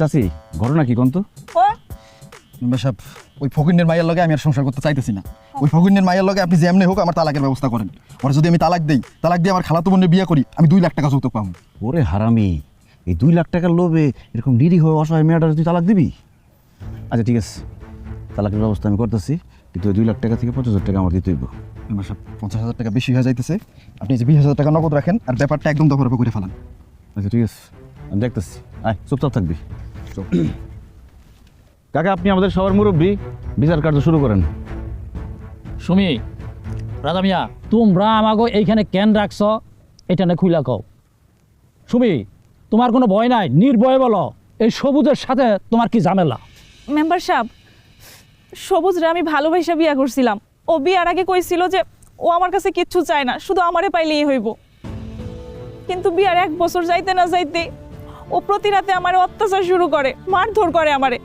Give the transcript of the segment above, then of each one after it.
চাচি ঘটনা কি কোন তো? সব ওই ফকিনের মায়ের লগে আমি আর সংসার করতে চাইতেছি না। ওই ফকিনের মায়ের লগে আপনি যেমনি হোক আমার তালাকের ব্যবস্থা করেন। ওরা যদি আমি তালাক দিয়ে আমার খালাতো বোনের বিয়ে করি, আমি 2 লাখ টাকা যৌতুক পাবো। ওরে হারামি, এই 2 লাখ টাকার লোভে এরকম নিরীহ অসহায় মেয়েটার তুই তালাক দিবি? আচ্ছা ঠিক আছে, তালাকের ব্যবস্থা আমি করতেছি, কিন্তু ওই 2 লাখ টাকা থেকে 50,000 টাকা আমার দিতে হইব। আমার সব 50,000 টাকা বেশি হয়ে যাইতেছে। আপনি যে 20,000 টাকা নগদ রাখেন আর ব্যাপারটা একদম দফারফা করে ফেলান। আচ্ছা ঠিক আছে, আমি দেখতেছি। আয় চুপচাপ থাকবি। কাকা, আপনি আমাদের সবার মুরব্বী, বিচার কার্য শুরু করেন। সুমি, রাজা মিয়া, তোমরা আমাকে এইখানে কেন রাখছ এটা না খুইলা কও। সুমি, তোমার কোনো ভয় নাই, নির্ভয়ে বলো এই সবুজের সাথে তোমার কি ঝামেলা? মেম্বার সাহেব, সবুজরে আমি ভালোবাসা বিয়া করছিলাম। ও বিয়ার আগে কইছিল যে ও আমার কাছে কিচ্ছু চায় না, শুধু আমারে পাইলেই হইব। কিন্তু বিয়ার 1 বছর যাইতে না যাইতে ও প্রতি রাতে আমারে অত্যাচার শুরু করে, মারধর করে আমারে।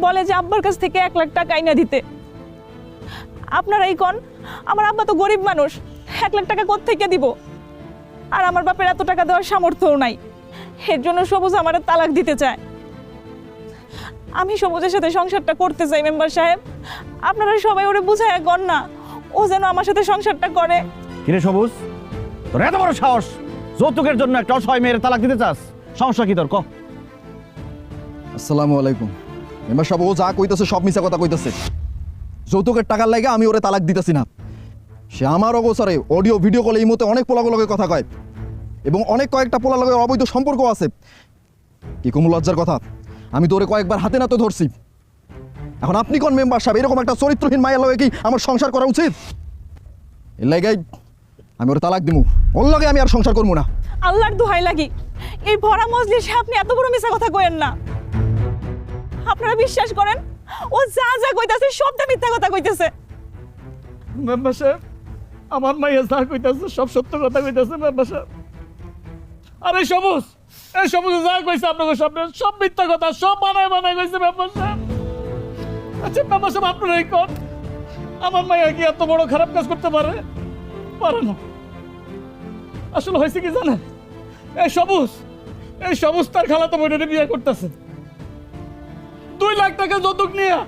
বলে যে আব্বার কাছ থেকে 1 লাখ টাকা আইনা দিতে। আপনারাই কোন, আমার আব্বা তো গরিব মানুষ, 1 লাখ টাকা কোত্থেকে দিব? আর আমার বাপের এত টাকা দেওয়ার সামর্থ্যও নাই। এর জন্য সবুজ আমারে তালাক দিতে চায়। আমি সবুজের সাথে সংসারটা করতে চাই মেম্বার সাহেব, আপনারা সবাই ওরে বুঝায় গণ না, ও যেন আমার সাথে সংসারটা করে। কিরে সবুজ, তোর এত বড় সাহস, যৌতুকের জন্য একটা অসহায় মেয়ের তালাক দিতে চাস? সমস্যা কি তোর, ক? আসসালামু আলাইকুম। মেম্বার সাহেব, ও যা কইতেছে সব মিছা কথা কইতেছে। যৌতুকের টাকার লাগে আমি ওরে তালাক দিতেছি না। সে আমার অগোচরে অডিও ভিডিও কলে এই মতে অনেক পোলাগুলোকে কথা কয় এবং অনেক কয়েকটা পোলার লগে অবৈধ সম্পর্ক আছে। কি কম লজ্জার কথা, আমি তো ওরে কয়েকবার হাতে নাতে ধরছি। এখন আপনি কোন মেম্বার সাহেব, এরকম একটা চরিত্রহীন মায়ের লগে কি আমার সংসার করা উচিত? এর লাগাই আমি ওরে তালাক দিমু, ওর লগে আমি আর সংসার করবো না। আল্লাহর দোহাই লাগি, এই ভরা মজলিসে আপনি এত বড় মিছা কথা কইেন না। আপনারা বিশ্বাস করেন, ও যা যা কইতাছে সবটা মিথ্যা কথা কইতেছে। মেম্বার সাহেব, আমার মাইয়া যা কইতাছে সব সত্য কথা কইতাছে মেম্বার সাহেব। আর এই সবুজ যা কইছে আপনাদের সামনে সব মিথ্যা কথা, সব বানায় কইছে মেম্বার সাহেব। আচ্ছা মেম্বার সাহেব, আপনারাই কোন, আমার মাইয়া কি এত বড় খারাপ কাজ করতে পারে? পারে না। আসলে হয়েছে কি জানেন, এই সবুজ তার খালাতো বোনের বিয়ে করতেছে 2 লাখ টাকা যৌতুক নিয়ে।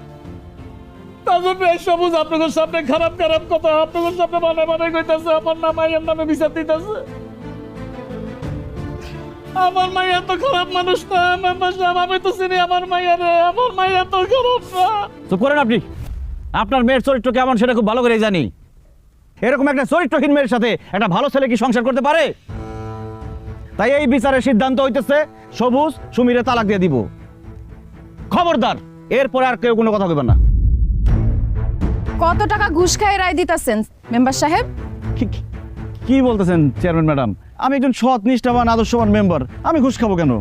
তার জন্য এই সবুজ আপনাদের সামনে খারাপ কথা আপনাদের সামনে বানায় কইতাছে আমার নাম মাইয়ার নামে বিচার দিতেছে। আমার মাইয়া তো খারাপ মানুষ না মেম্বার সাহেব, আমি তো চিনি আমার মাইয়া রে, আমার মাইয়া তো খারাপ না। চুপ করেন আপনি, আপনার মেয়ের চরিত্র কেমন সেটা খুব ভালো করে জানি। এরকম একটা চরিত্রহীন মেয়ের সাথে একটা ভালো ছেলে কি সংসার করতে পারে? তাই এই বিচারের সিদ্ধান্ত হইতেছে সবুজ সুমিরে তালাক দিয়ে দিব। খবরদার, এরপরে আর কেউ কোনো কথা কইবেন না। কত টাকা ঘুষ খায় রায় দিতেছেন মেম্বার সাহেব? কি বলতেছেন চেয়ারম্যান ম্যাডাম? আমি একজন সৎ নিষ্ঠাবান আদর্শবান মেম্বার, আমি ঘুষ খাবো কেন?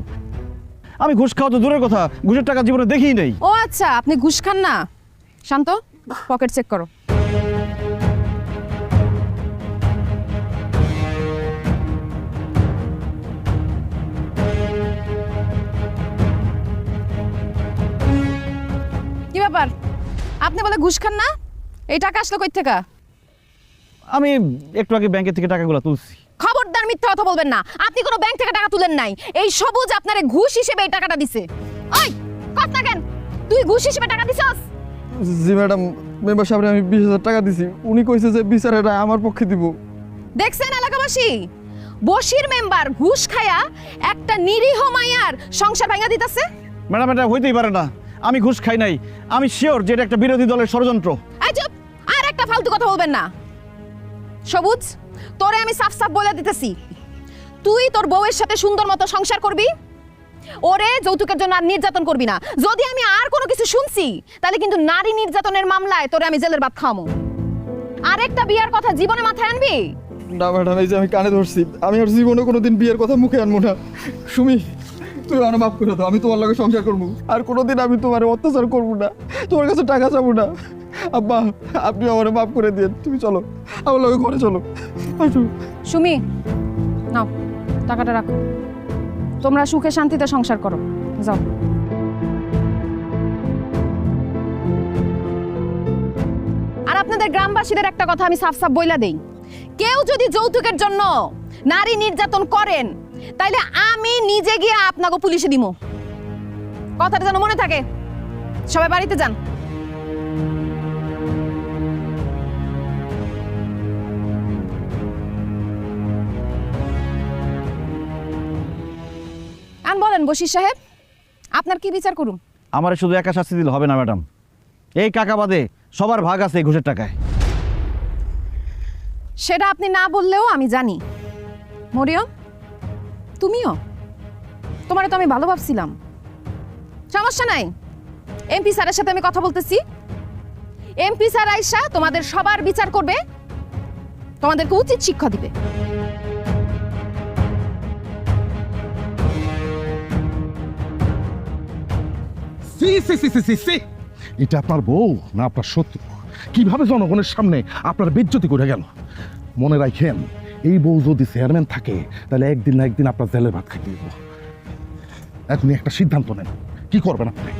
আমি ঘুষ খাওয়া তো দূরের কথা, ঘুষের টাকা জীবনে দেখিই নেই। ও আচ্ছা, আপনি ঘুষ খান না। শান্ত, পকেট চেক করো। কি ব্যাপার, আপনি বলে ঘুষ খান না? এই টাকা আসলো কই থেকে? আমি একটু আগে ব্যাংকের থেকে টাকাগুলো তুলছি। খবরদার, মিথ্যা কথা বলবেন না। আপনি কোনো ব্যাংক থেকে টাকা তুলেন নাই, এই সবুজ আপনারে ঘুষ হিসেবে এই টাকাটা দিছে। ওই কথা কেন, তুই ঘুষ হিসেবে টাকা দিছস? জি ম্যাডাম, মেম্বার সাহেব আমি 20,000 টাকা দিছি। উনি কইছে যে বিচারের রায় আমার পক্ষে দিব। দেখছেন এলাকাবাসী, বশির মেম্বার ঘুষ খায়া একটা নিরীহ মাইয়ার সংসার ভাঙা দিতেছে। ম্যাডাম, এটা হইতেই পারে না। আমি ঘুষ খাই নাই, আমি শিওর যে এটা একটা বিরোধী দলের ষড়যন্ত্র। এই চুপ, আর একটা ফালতু কথা বলবেন না। সবুজ, তোরে আমি সাফ সাফ বলে দিতেছি, তুই তোর বউয়ের সাথে সুন্দর মতো সংসার করবি, ওরে যৌতুকের জন্য আর নির্যাতন করবি না। যদি আমি আর কোনো কিছু শুনছি তাহলে কিন্তু নারী নির্যাতনের মামলায় তোরে আমি জেলের ভাত খাওয়াবো। আরেকটা বিয়ার কথা জীবনে মাথায় আনবি না ম্যাডাম, এই যে আমি কানে ধরছি, আমি আর জীবনে কোনোদিন বিয়ের কথা মুখে আনবো না। সুমি, তুই আমার মাফ করে দাও, আমি তোমার লগে সংসার করবো। আর কোনোদিন আমি তোমার অত্যাচার করবো না, তোমার কাছে টাকা চাবো না। আব্বা, আপনি আমার মাফ করে দিন। তুমি চলো, আমার লগে ঘরে চলো। সুমি, নাও টাকাটা রাখো, তোমরা সুখে শান্তিতে সংসার করো, যাও। আর আপনাদের গ্রামবাসীদের একটা কথা আমি সাফ সাফ বইলা দেই, কেউ যদি যৌতুকের জন্য নারী নির্যাতন করেন তাইলে আমি নিজে গিয়ে আপনাকে পুলিশে দিমু। কথাটা যেন মনে থাকে। সবাই বাড়িতে যান। বলেন বশির সাহেব, আপনার কি বিচার করুন? আমার শুধু একা শাস্তি দিলে হবে না ম্যাডাম, এই টাকা বাদে সবার ভাগ আছে এই ঘুষের টাকায়। সেটা আপনি না বললেও আমি জানি। মরিয়ম, তুমিও? তোমারে তো আমি ভালো ভাবছিলাম। সমস্যা নাই, এমপি স্যারের সাথে আমি কথা বলতেছি। এমপি স্যার আইসা তোমাদের সবার বিচার করবে, তোমাদেরকে উচিত শিক্ষা দিবে। এটা আপনার বউ না আপনার শত্রু? কিভাবে জনগণের সামনে আপনার বেজ্জতি করে গেল? মনে রাখেন, এই বউ যদি চেয়ারম্যান থাকে তাহলে একদিন না একদিন আপনার জেলের ভাত খাইতে দেবো। এখনই একটা সিদ্ধান্ত নেন, কি করবেন আপনি?